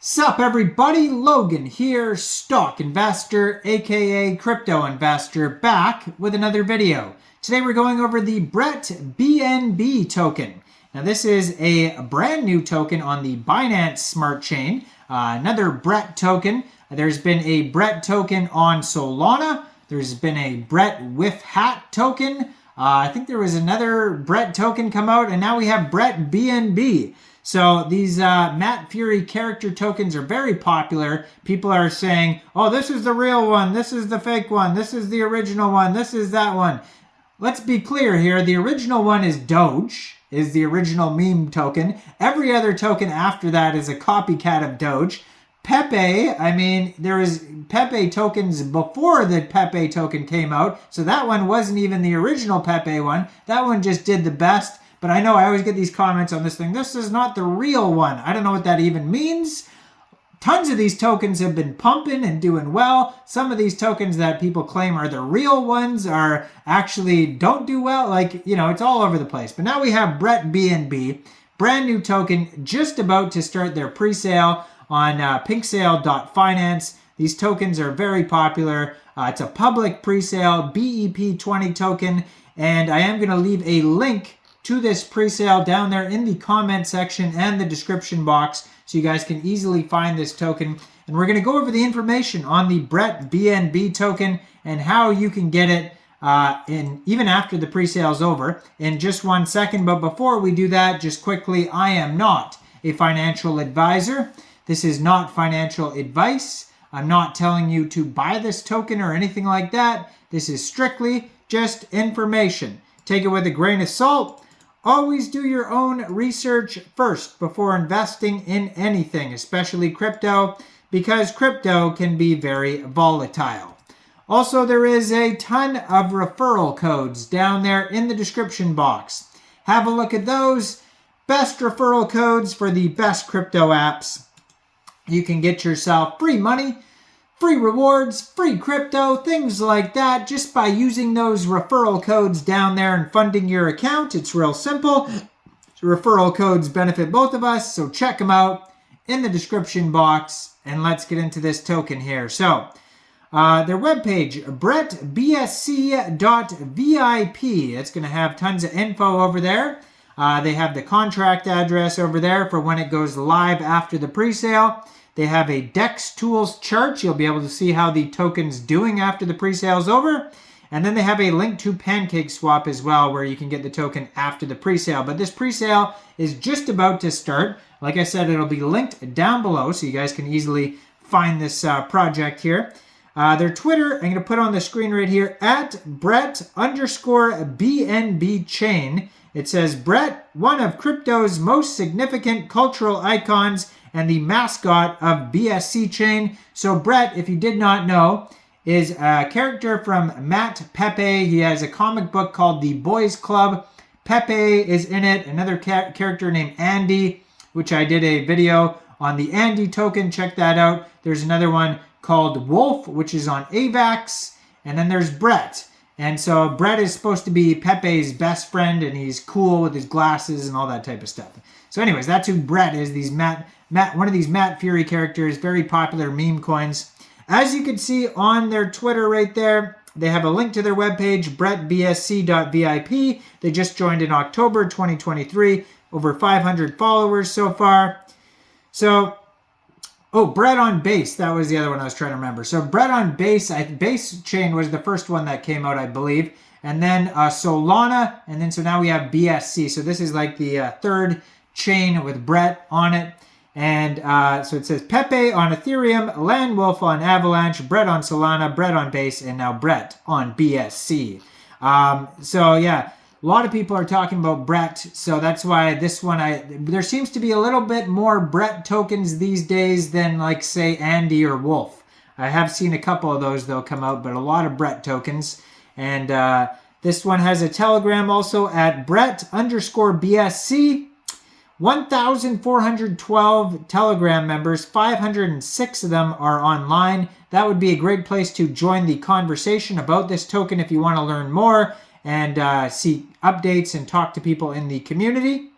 Sup everybody, Logan here, stock investor aka crypto investor, back with another video. Today we're going over the BrettBNB token. Now this is a brand new token on the Binance Smart Chain, another Brett token. There's been a Brett token on Solana. There's been a Brett with hat token. I think there was another Brett token come out, and now we have BrettBNB. So these Matt Furie character tokens are very popular. People are saying, oh, this is the real one, this is the fake one, this is the original one, this is that one. Let's be clear here. The original one is Doge, is the original meme token. Every other token after that is a copycat of Doge. Pepe, I mean, there was Pepe tokens before the Pepe token came out. So that one wasn't even the original Pepe one. That one just did the best. But I know I always get these comments on this thing. This is not the real one. I don't know what that even means. Tons of these tokens have been pumping and doing well. Some of these tokens that people claim are the real ones are actually don't do well. Like, you know, it's all over the place. But now we have BrettBNB, brand new token, just about to start their pre-sale on pinksale.finance. These tokens are very popular. It's a public pre-sale, BEP20 token. And I am going to leave a link to this pre-sale down there in the comment section and the description box so you guys can easily find this token. And we're going to go over the information on the BrettBNB token and how you can get it even after the pre-sale is over in just 1 second. But before we do that, just quickly, I am not a financial advisor. This is not financial advice. I'm not telling you to buy this token or anything like that. This is strictly just information. Take it with a grain of salt. Always do your own research first before investing in anything, especially crypto, because crypto can be very volatile. Also, there is a ton of referral codes down there in the description box. Have a look at those. Best referral codes for the best crypto apps. You can get yourself free money, free rewards, free crypto, things like that, just by using those referral codes down there and funding your account. It's real simple. Referral codes benefit both of us, so check them out in the description box. And let's get into this token here. So, their webpage, brettbsc.vip. It's going to have tons of info over there. They have the contract address over there for when it goes live after the pre-sale. They have a DEX tools chart. You'll be able to see how the token's doing after the pre-sale is over. And then they have a link to PancakeSwap as well, where you can get the token after the pre-sale. But this pre-sale is just about to start. Like I said, it'll be linked down below, so you guys can easily find this project here. Their Twitter, I'm going to put on the screen right here, at Brett_BNB chain. It says, Brett, one of crypto's most significant cultural icons and the mascot of BSC chain. So Brett, if you did not know, is a character from Matt Pepe. He has a comic book called The Boys Club. Pepe is in it. Another character named Andy, which I did a video on the Andy token. Check that out. There's another one called Wolf, which is on AVAX. And then there's Brett. And so Brett is supposed to be Pepe's best friend, and he's cool with his glasses and all that type of stuff. So anyways, that's who Brett is. One of these Matt Furie characters, very popular meme coins. As you can see on their Twitter right there, they have a link to their webpage, brettbsc.vip. They just joined in October 2023. Over 500 followers so far. So, oh, Brett on Base. That was the other one I was trying to remember. So Brett on Base, Base chain was the first one that came out, I believe. And then Solana. And then so now we have BSC. So this is like the third chain with Brett on it. And so it says Pepe on Ethereum, Land Wolf on Avalanche, Brett on Solana, Brett on Base, and now Brett on BSC. So yeah, a lot of people are talking about Brett. So that's why this one, there seems to be a little bit more Brett tokens these days than like say Andy or Wolf. I have seen a couple of those though come out, but a lot of Brett tokens. And this one has a Telegram also at Brett_BSC. 1,412 Telegram members, 506 of them are online. That would be a great place to join the conversation about this token if you want to learn more and see updates and talk to people in the community.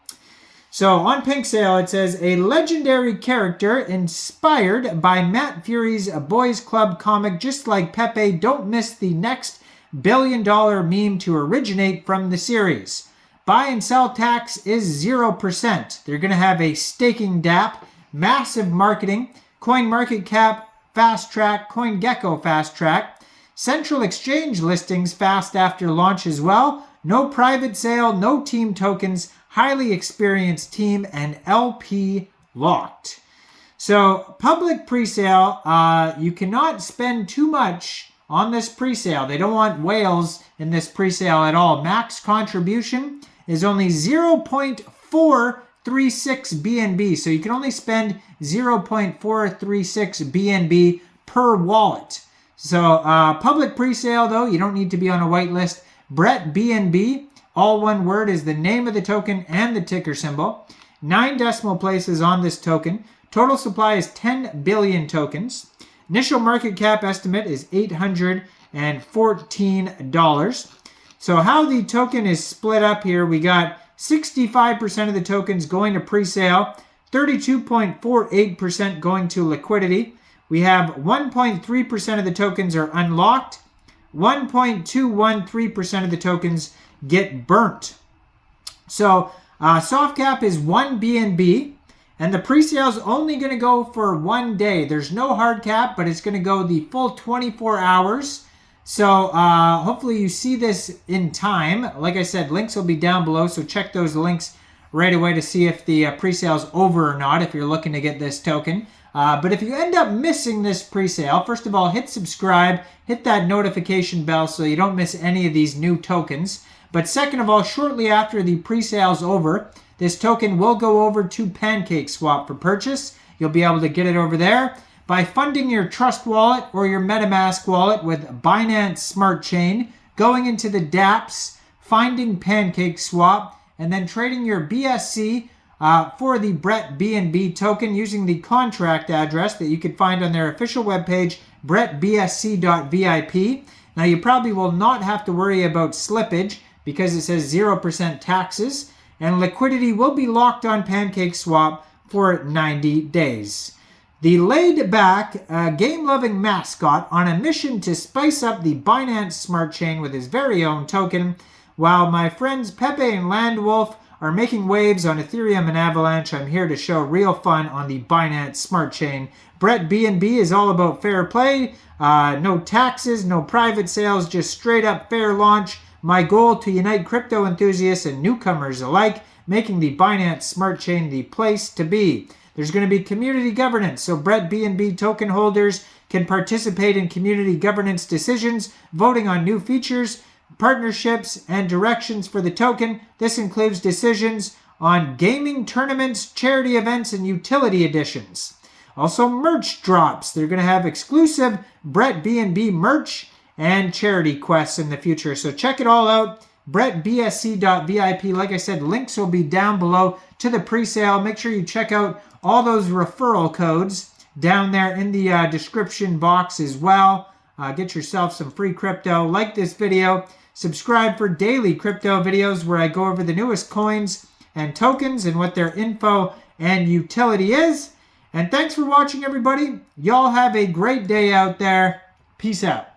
So on Pink Sale, it says, a legendary character inspired by Matt Fury's Boys Club comic, just like Pepe, don't miss the next billion-dollar meme to originate from the series. Buy and sell tax is 0%. They're going to have a staking DApp, massive marketing, CoinMarketCap fast track, CoinGecko fast track, central exchange listings fast after launch as well, no private sale, no team tokens, highly experienced team, and LP locked. So public pre-sale, you cannot spend too much on this pre-sale. They don't want whales in this pre-sale at all. Max contribution is only 0.436 BNB. So you can only spend 0.436 BNB per wallet. So public pre-sale though, you don't need to be on a whitelist. BrettBNB, all one word, is the name of the token and the ticker symbol. 9 decimal places on this token. Total supply is 10 billion tokens. Initial market cap estimate is $814. So how the token is split up here, we got 65% of the tokens going to pre-sale, 32.48% going to liquidity. We have 1.3% of the tokens are unlocked. 1.213% of the tokens get burnt. So soft cap is 1 BNB. And the pre-sale is only going to go for 1 day. There's no hard cap, but it's going to go the full 24 hours. So hopefully you see this in time. Like I said, links will be down below, so check those links right away to see if the pre-sale is over or not if you're looking to get this token. But if you end up missing this pre-sale, first of all, hit subscribe, hit that notification bell so you don't miss any of these new tokens. But second of all, shortly after the pre-sale is over, this token will go over to PancakeSwap for purchase. You'll be able to get it over there by funding your Trust wallet or your MetaMask wallet with Binance Smart Chain, going into the dApps, finding PancakeSwap, and then trading your BSC for the BrettBNB token using the contract address that you can find on their official webpage, brettbsc.vip. Now, you probably will not have to worry about slippage because it says 0% taxes. And liquidity will be locked on PancakeSwap for 90 days. The laid-back, game-loving mascot on a mission to spice up the Binance Smart Chain with his very own token, while my friends Pepe and Landwolf are making waves on Ethereum and Avalanche, I'm here to show real fun on the Binance Smart Chain. BrettBNB is all about fair play, no taxes, no private sales, just straight-up fair launch. My goal to unite crypto enthusiasts and newcomers alike, making the Binance Smart Chain the place to be. There's going to be community governance, so BrettBNB token holders can participate in community governance decisions, voting on new features, partnerships, and directions for the token. This includes decisions on gaming tournaments, charity events, and utility editions. Also, merch drops. They're going to have exclusive BrettBNB merch and charity quests in the future. So check it all out. BrettBSC.vip. Like I said, links will be down below to the pre-sale. Make sure you check out all those referral codes down there in the description box as well. Get yourself some free crypto. Like this video. Subscribe for daily crypto videos where I go over the newest coins and tokens and what their info and utility is. And thanks for watching, everybody. Y'all have a great day out there. Peace out.